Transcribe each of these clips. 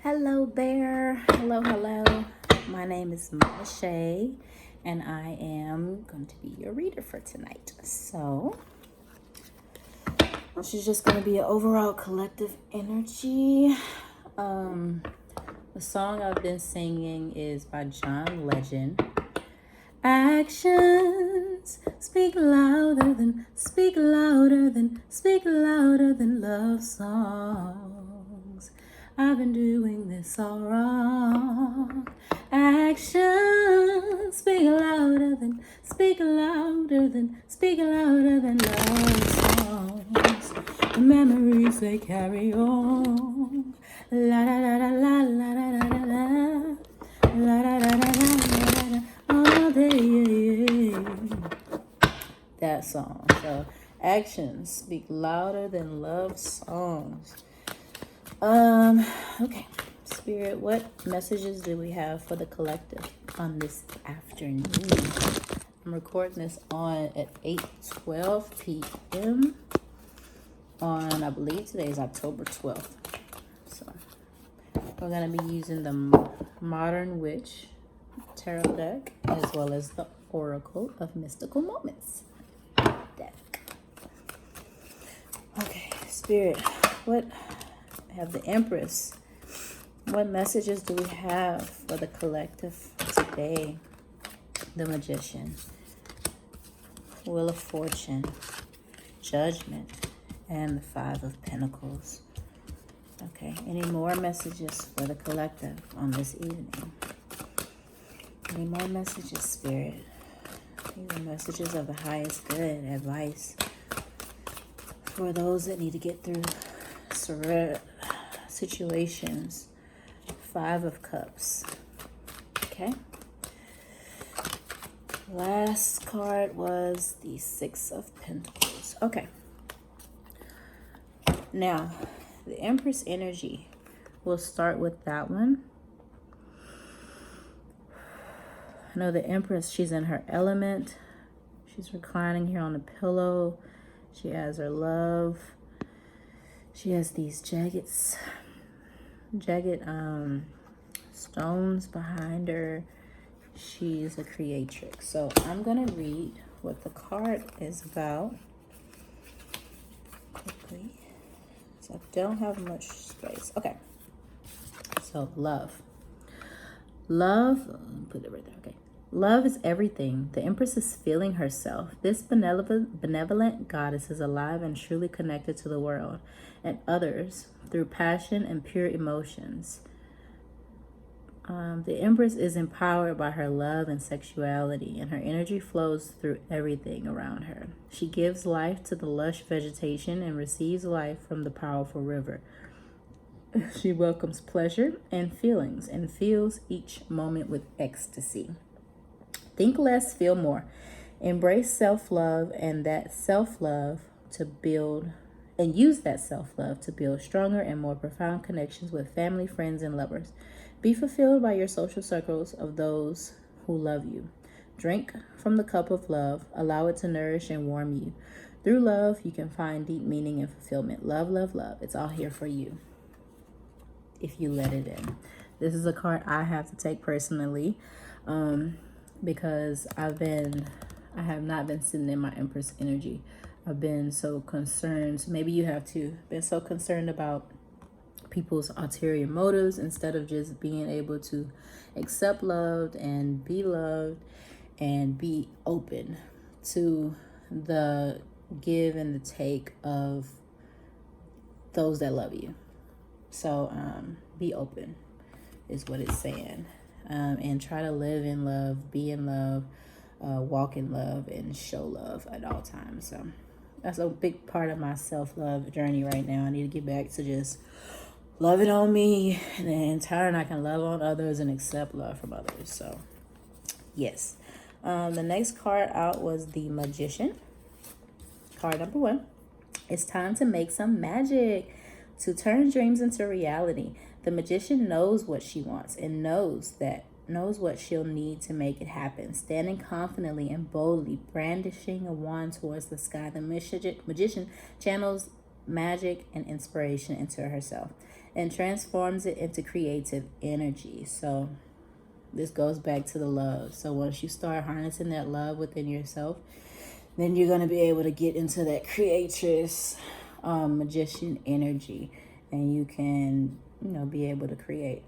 Hello there. Hello. My name is Mama Shay, and I am going to be your reader for tonight. So, this is just going to be an overall collective energy. The song I've been singing is by John Legend. Actions speak louder than love songs. I've been doing this all wrong. Actions speak louder than love songs. The memories they carry on. La da da da la la da da da la. La da da da da da all day. That song. So actions speak louder than love songs. Okay. Spirit, what messages do we have for the collective on this afternoon? I'm recording this on at 8:12 p.m. on, I believe today is October 12th. So we're going to be using the Modern Witch Tarot deck as well as the Oracle of Mystical Moments deck. Okay, Spirit, what have the Empress? What messages do we have for the collective today? The Magician, Wheel of Fortune, Judgment, and the Five of Pentacles. Okay, any more messages for the collective on this evening? Any more messages, Spirit? These are messages of the highest good, advice for those that need to get through situations. Five of Cups. Okay. Last card was the Six of Pentacles. Okay. Now, the Empress energy. We'll start with that one. I know the Empress, she's in her element. She's reclining here on the pillow. She has her love. She has these jagged stones behind her. She's a creatrix. So I'm going to read what the card is about quickly. So I don't have much space. Okay. So love. Put it right there. Okay. Love is everything. The Empress is feeling herself. This benevolent goddess is alive and truly connected to the world and others through passion and pure emotions. The Empress is empowered by her love and sexuality, and her energy flows through everything around her. She gives life to the lush vegetation and receives life from the powerful river. She welcomes pleasure and feelings and fills each moment with ecstasy. Think less, feel more. Embrace self-love and use that self-love to build stronger and more profound connections with family, friends, and lovers. Be fulfilled by your social circles of those who love you. Drink from the cup of love. Allow it to nourish and warm you. Through love, you can find deep meaning and fulfillment. Love, love, love. It's all here for you if you let it in. This is a card I have to take personally because I have not been sitting in my Empress energy. I've been so concerned. Maybe you have too. Been so concerned about people's ulterior motives instead of just being able to accept love and be loved and be open to the give and the take of those that love you. So be open is what it's saying. And try to live in love, be in love, walk in love, and show love at all times. So that's a big part of my self-love journey right now. I need to get back to just love it on me, and then in turn I can love on others and accept love from others. So yes. The next card out was the Magician. Card number 1. It's time to make some magic, to turn dreams into reality. The Magician knows what she wants and knows what she'll need to make it happen. Standing confidently and boldly, brandishing a wand towards the sky, the magician channels magic and inspiration into herself and transforms it into creative energy. So this goes back to the love. So once you start harnessing that love within yourself, then you're going to be able to get into that creatress, magician energy, and you can, be able to create.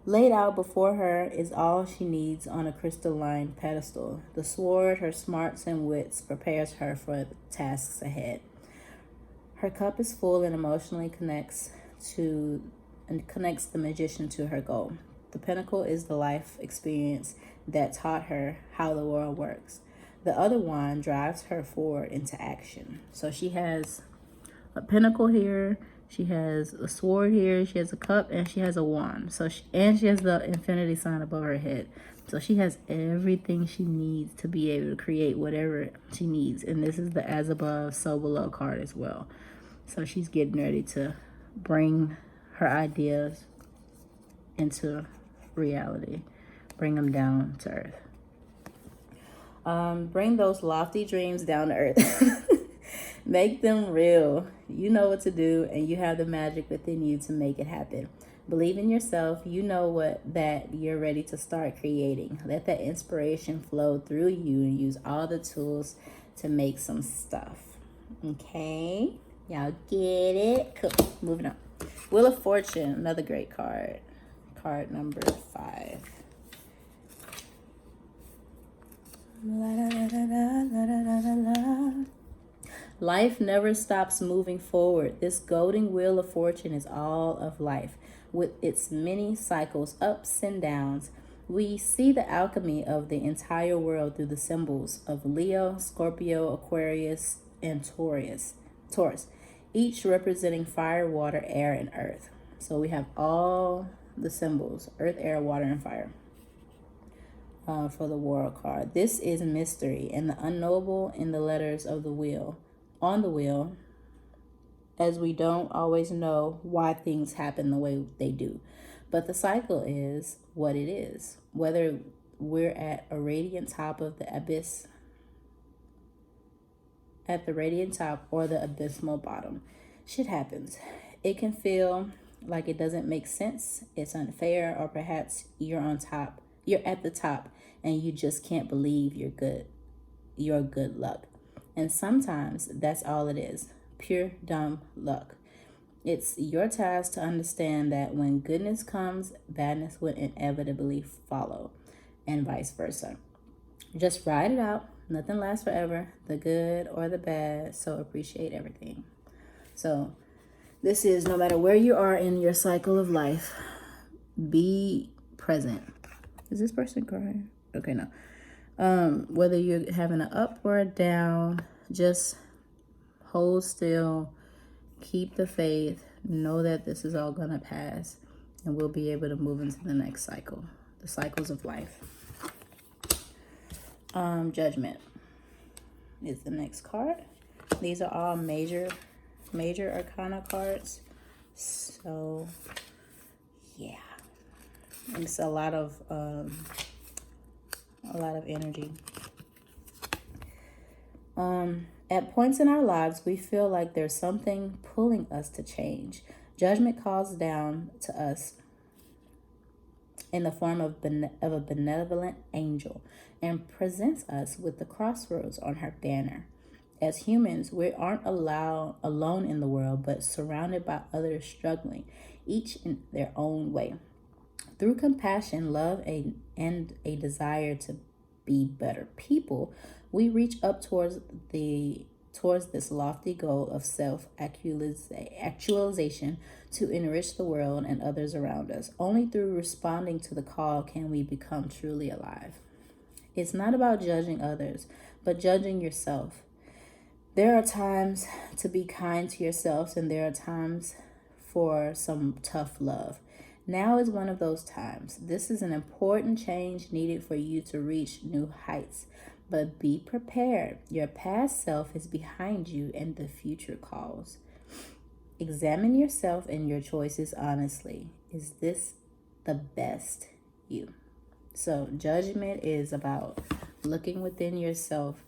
Laid out before her is all she needs on a crystalline pedestal. The sword, her smarts and wits, prepares her for the tasks ahead. Her cup is full and emotionally connects the magician to her goal. The pinnacle is the life experience that taught her how the world works. The other wand drives her forward into action. So she has a pinnacle here, she has a sword here, she has a cup, and she has a wand. And she has the infinity sign above her head. So she has everything she needs to be able to create whatever she needs. And this is the as above, so below card as well. So she's getting ready to bring her ideas into reality, bring them down to earth. Bring those lofty dreams down to earth. Make them real. You know what to do, and you have the magic within you to make it happen. Believe in yourself. You know that you're ready to start creating. Let that inspiration flow through you and use all the tools to make some stuff. Okay? Y'all get it? Cool. Moving on. Wheel of Fortune, another great card. Card number 5. La, la, la, la, la, la, la, la. Life never stops moving forward. This golden wheel of fortune is all of life, with its many cycles, ups and downs. We see the alchemy of the entire world through the symbols of Leo, Scorpio, Aquarius, and Taurus, each representing fire, water, air, and earth. So we have all the symbols, earth, air, water, and fire. For the world card. This is mystery and the unknowable in the letters of the wheel, on the wheel, as we don't always know why things happen the way they do. But the cycle is what it is. Whether we're at a radiant top of the abyss, at the radiant top or the abysmal bottom, shit happens. It can feel like it doesn't make sense, it's unfair, or perhaps you're at the top and you just can't believe your good luck. And sometimes that's all it is, pure dumb luck. It's your task to understand that when goodness comes, badness will inevitably follow, and vice versa. Just ride it out. Nothing lasts forever, the good or the bad, so appreciate everything. So this is, no matter where you are in your cycle of life, be present. Is this person crying? Okay, no. Whether you're having an up or a down, just hold still, keep the faith, know that this is all gonna pass, and we'll be able to move into the next cycle, the cycles of life. Judgment is the next card. These are all major arcana cards. So yeah, it's a lot of energy. At points in our lives, we feel like there's something pulling us to change. Judgment calls down to us in the form of a benevolent angel and presents us with the crossroads on her banner. As humans, we aren't alone in the world, but surrounded by others struggling, each in their own way. Through compassion, love, and a desire to be better people, we reach up towards this lofty goal of self-actualization to enrich the world and others around us. Only through responding to the call can we become truly alive. It's not about judging others, but judging yourself. There are times to be kind to yourselves, and there are times for some tough love. Now is one of those times. This is an important change needed for you to reach new heights. But be prepared. Your past self is behind you and the future calls. Examine yourself and your choices honestly. Is this the best you? So judgment is about looking within yourself.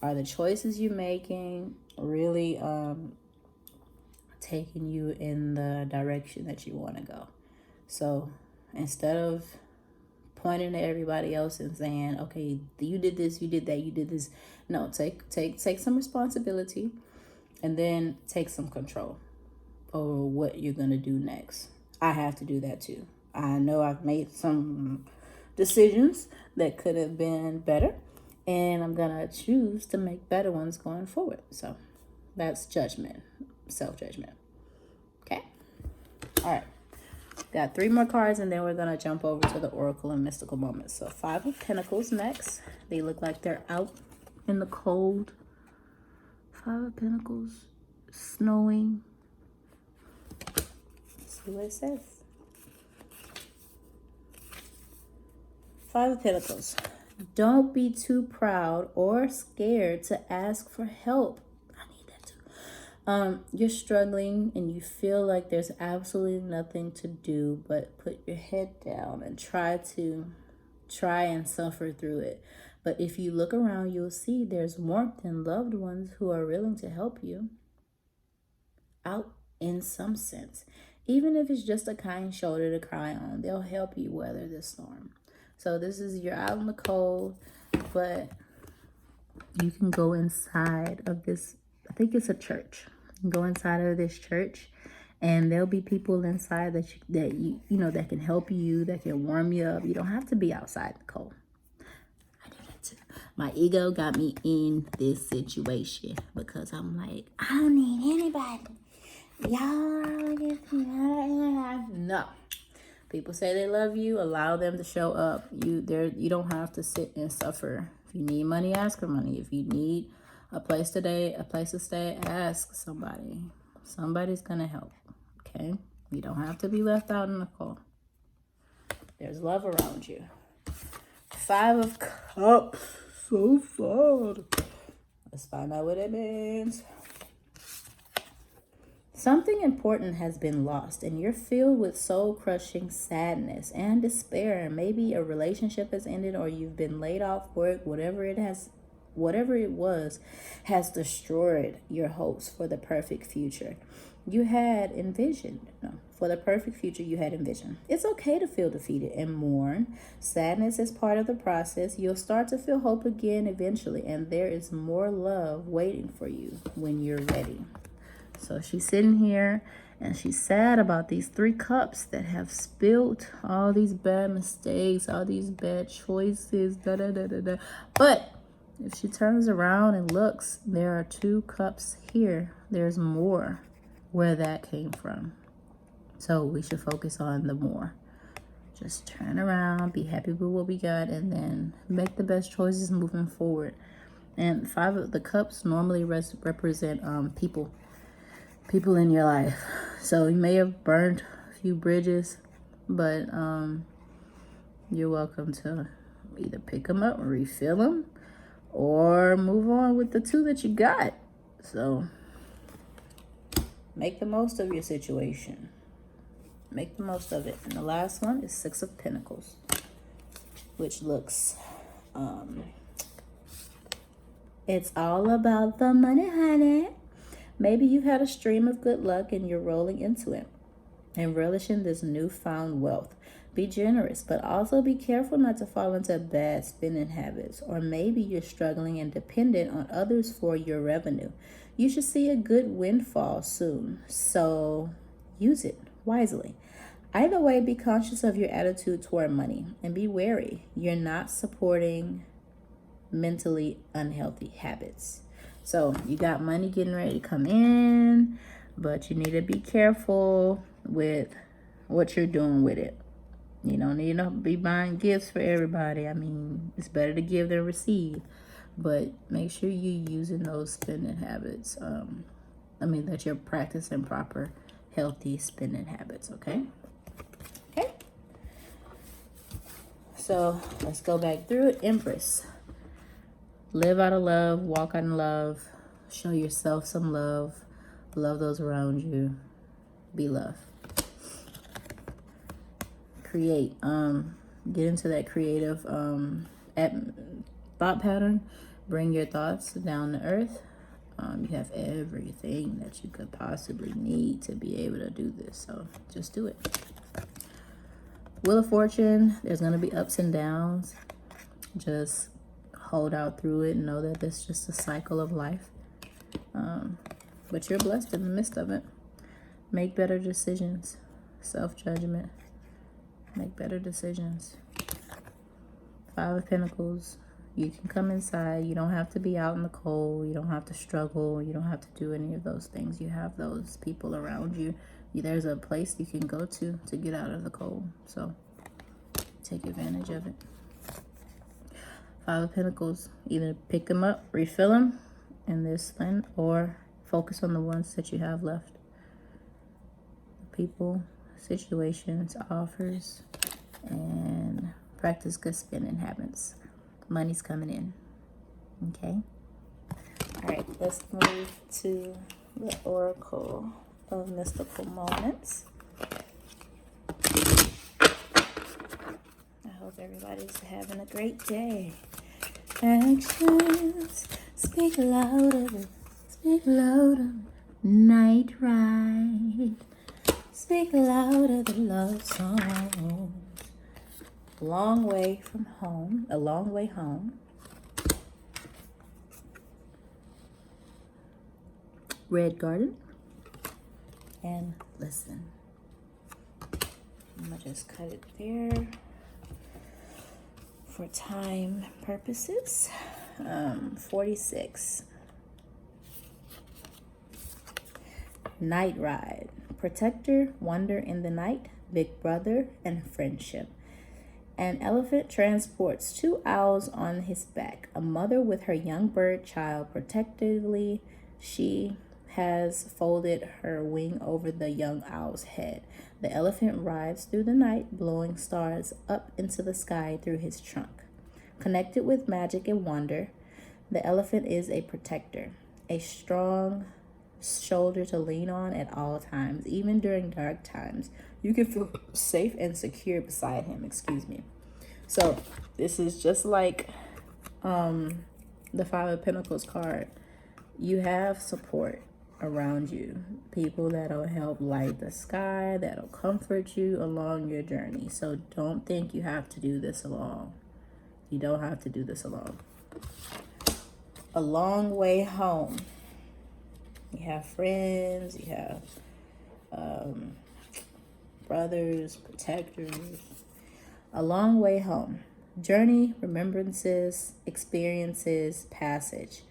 Are the choices you're making really taking you in the direction that you want to go. So instead of pointing at everybody else and saying, okay, you did this, you did that, you did this. No, take some responsibility, and then take some control over what you're gonna do next. I have to do that too. I know I've made some decisions that could have been better, and I'm gonna choose to make better ones going forward. So that's judgment, self-judgment. Okay. All right. Got 3 more cards, and then we're going to jump over to the Oracle and Mystical Moments. So 5 of Pentacles next. They look like they're out in the cold. 5 of Pentacles. Snowing. Let's see what it says. 5 of Pentacles. Don't be too proud or scared to ask for help. You're struggling and you feel like there's absolutely nothing to do but put your head down and try and suffer through it. But if you look around, you'll see there's warmth and loved ones who are willing to help you out in some sense. Even if it's just a kind shoulder to cry on, they'll help you weather the storm. So this is, you're out in the cold, but you can go inside of this, I think it's a church. Go inside of this church, and there'll be people inside that you know that can help you, that can warm you up. You don't have to be outside in the cold. I do that too. My ego got me in this situation because I'm like, I don't need anybody. Y'all, no. People say they love you. Allow them to show up. You don't have to sit and suffer. If you need money, ask for money. If you need a place to stay, ask somebody. Somebody's gonna help. Okay? You don't have to be left out in the cold. There's love around you. 5 of Cups. So sad. Let's find out what it means. Something important has been lost, and you're filled with soul-crushing sadness and despair. Maybe a relationship has ended, or you've been laid off work. Whatever it was has destroyed your hopes for the perfect future you had envisioned. For the perfect future you had envisioned. It's okay to feel defeated and mourn. Sadness is part of the process. You'll start to feel hope again eventually, and there is more love waiting for you when you're ready. So she's sitting here and she's sad about these 3 cups that have spilled all these bad mistakes, all these bad choices, But if she turns around and looks, there are 2 cups here. There's more where that came from. So we should focus on the more. Just turn around, be happy with what we got, and then make the best choices moving forward. And 5 of the cups normally represent people in your life. So you may have burned a few bridges, but you're welcome to either pick them up, refill them, or move on with the 2 that you got. So make the most of your situation. Make the most of it. And the last one is 6 of Pentacles, which looks, it's all about the money, honey. Maybe you've had a stream of good luck and you're rolling into it and relishing this newfound wealth. Be generous, but also be careful not to fall into bad spending habits. Or maybe you're struggling and dependent on others for your revenue. You should see a good windfall soon, so use it wisely. Either way, be conscious of your attitude toward money and be wary you're not supporting mentally unhealthy habits. So you got money getting ready to come in, but you need to be careful with what you're doing with it. You don't need to be buying gifts for everybody. I mean, it's better to give than receive, but make sure you're using those spending habits. That you're practicing proper, healthy spending habits, okay? Okay. So let's go back through it. Empress. Live out of love, walk out in love, show yourself some love, love those around you, be love. Create, get into that creative thought pattern, bring your thoughts down to earth, You have everything that you could possibly need to be able to do this. So just do it. Wheel of Fortune, there's going to be ups and downs. Just hold out through it and know that it's just a cycle of life. But you're blessed in the midst of it. Make better decisions. Self-judgment. Make better decisions. Five of Pentacles. You can come inside. You don't have to be out in the cold. You don't have to struggle. You don't have to do any of those things. You have those people around you. There's a place you can go to get out of the cold. So take advantage of it. Five of Pentacles. Either pick them up, refill them in this land, or focus on the ones that you have left. People, situations, offers, and practice good spending habits. Money's coming in. Okay. All right, let's move to the Oracle of Mystical Moments. I hope everybody's having a great day. Actions speak louder, speak louder. Night ride, speak louder than love songs. Long way from home, a long way home. Red Garden. And listen. I'm gonna just cut it there for time purposes. 46. Night Ride. Protector, wonder in the night, big brother, and friendship. An elephant transports 2 owls on his back. A mother with her young bird child protectively. She has folded her wing over the young owl's head. The elephant rides through the night, blowing stars up into the sky through his trunk. Connected with magic and wonder, the elephant is a protector, a strong shoulder to lean on at all times. Even during dark times, you can feel safe and secure beside him. So this is just like the Five of Pentacles card. You have support around you, people that'll help light the sky, that'll comfort you along your journey. So don't think you have to do this alone. You don't have to do this alone. A long way home. You have friends, you have brothers, protectors. A long way home. Journey, remembrances, experiences, passage.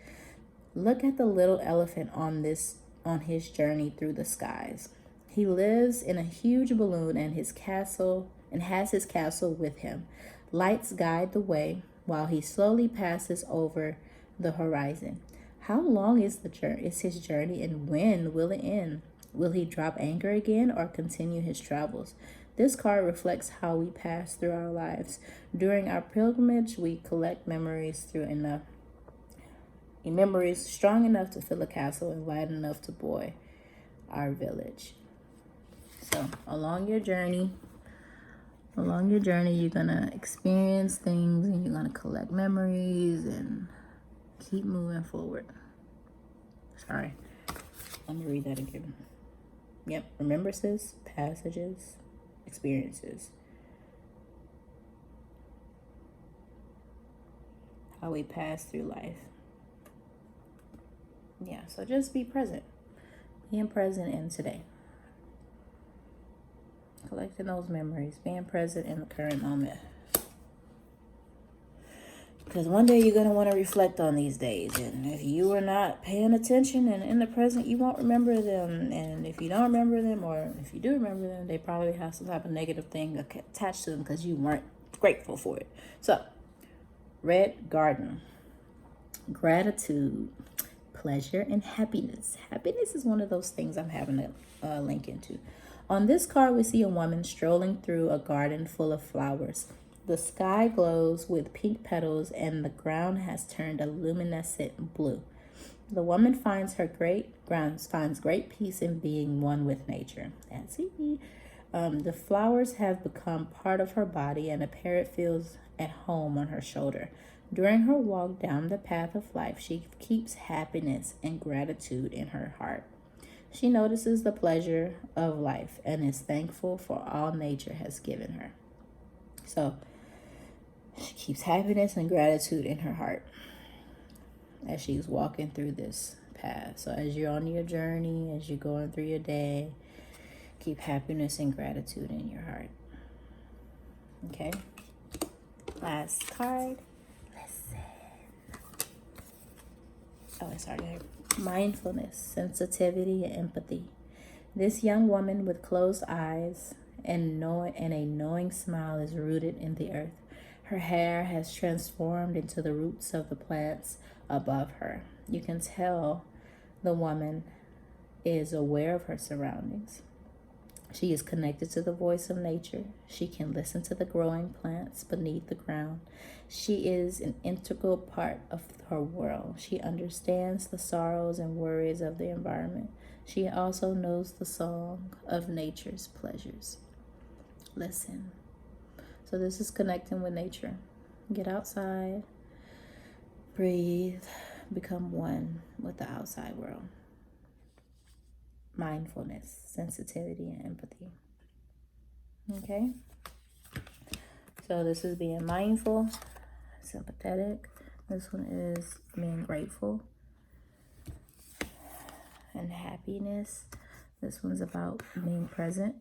Look at the little elephant on his journey through the skies. He lives in a huge balloon and has his castle with him. Lights guide the way while he slowly passes over the horizon. How long is his journey, and when will it end? Will he drop anchor again or continue his travels? This card reflects how we pass through our lives. During our pilgrimage, we collect memories strong enough to fill a castle and light enough to buoy our village. So along your journey, you're gonna experience things and you're gonna collect memories and keep moving forward. Sorry, I'm gonna read that again. Yep, remembrances, passages, experiences. How we pass through life. Yeah, so just be present. Being present in today. Collecting those memories. Being present in the current moment. Because one day you're going to want to reflect on these days. And if you are not paying attention and in the present, you won't remember them. And if you don't remember them, or if you do remember them, they probably have some type of negative thing attached to them because you weren't grateful for it. So, Red Garden. Gratitude, pleasure, and happiness. Happiness is one of those things I'm having a link into. On this card, we see a woman strolling through a garden full of flowers. The sky glows with pink petals and the ground has turned a luminescent blue. The woman finds great peace in being one with nature. That's it. The flowers have become part of her body and a parrot feels at home on her shoulder. During her walk down the path of life, she keeps happiness and gratitude in her heart. She notices the pleasure of life and is thankful for all nature has given her. So she keeps happiness and gratitude in her heart as she's walking through this path. So as you're on your journey, as you're going through your day, keep happiness and gratitude in your heart. Okay? Last card. Listen. Oh, it's already here. Mindfulness, sensitivity, and empathy. This young woman with closed eyes and a knowing smile is rooted in the earth. Her hair has transformed into the roots of the plants above her. You can tell the woman is aware of her surroundings. She is connected to the voice of nature. She can listen to the growing plants beneath the ground. She is an integral part of her world. She understands the sorrows and worries of the environment. She also knows the song of nature's pleasures. Listen. So this is connecting with nature. Get outside, breathe, become one with the outside world. Mindfulness, sensitivity, and empathy. Okay? So this is being mindful, sympathetic. This one is being grateful and happiness. This one's about being present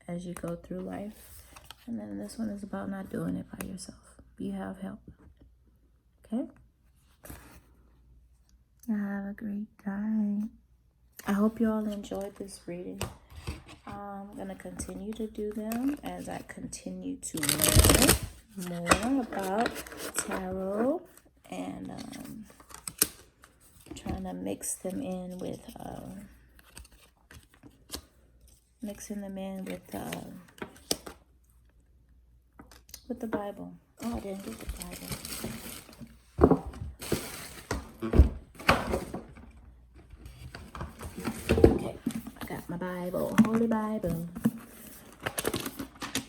as you go through life. And then this one is about not doing it by yourself. You have help. Okay? Have a great time. I hope you all enjoyed this reading. I'm going to continue to do them as I continue to learn more about tarot and trying to mix them in with the Bible. Oh, I didn't get the Bible. Okay, I got my Bible, Holy Bible.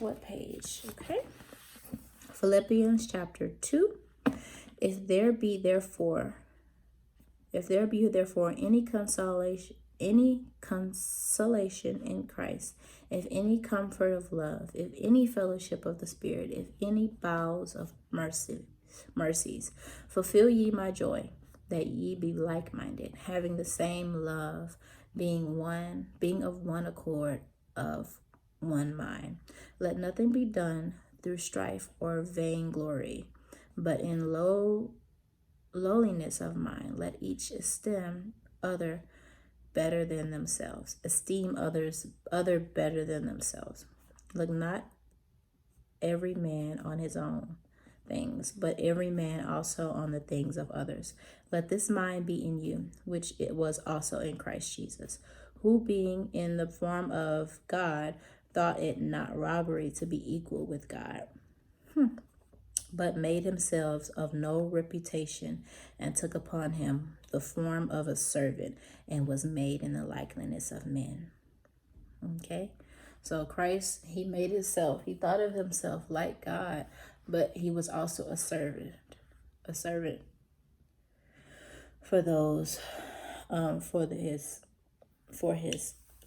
What page? Okay. Philippians chapter 2. If there be therefore any consolation in Christ, if any comfort of love, if any fellowship of the Spirit, if any bowels of mercies, fulfill ye my joy, that ye be like-minded, having the same love, being of one accord, of one mind. Let nothing be done through strife or vainglory, but in lowliness of mind, let each esteem other better than themselves. Other better than themselves. Look not every man on his own things, but every man also on the things of others. Let this mind be in you, which it was also in Christ Jesus, who being in the form of God, thought it not robbery to be equal with God, but made himself of no reputation, and took upon him the form of a servant, and was made in the likeness of men. Okay? So Christ, he made himself, he thought of himself like God, but he was also a servant for those,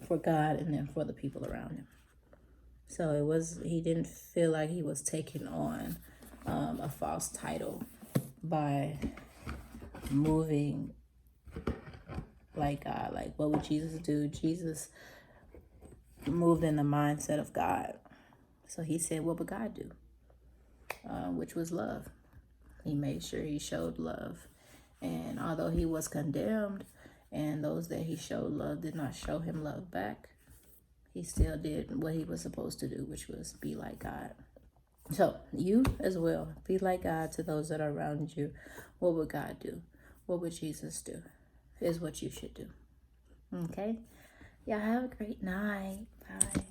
for God, and then for the people around him. So he didn't feel like he was taking on a false title by moving like God. Like, what would Jesus do? Jesus moved in the mindset of God. So he said, what would God do? Which was love. He made sure he showed love. And although he was condemned, and those that he showed love did not show him love back, he still did what he was supposed to do, which was be like God. So you as well, be like God to those that are around you. What would God do? What would Jesus do? Is what you should do. Okay? Y'all have a great night. Bye.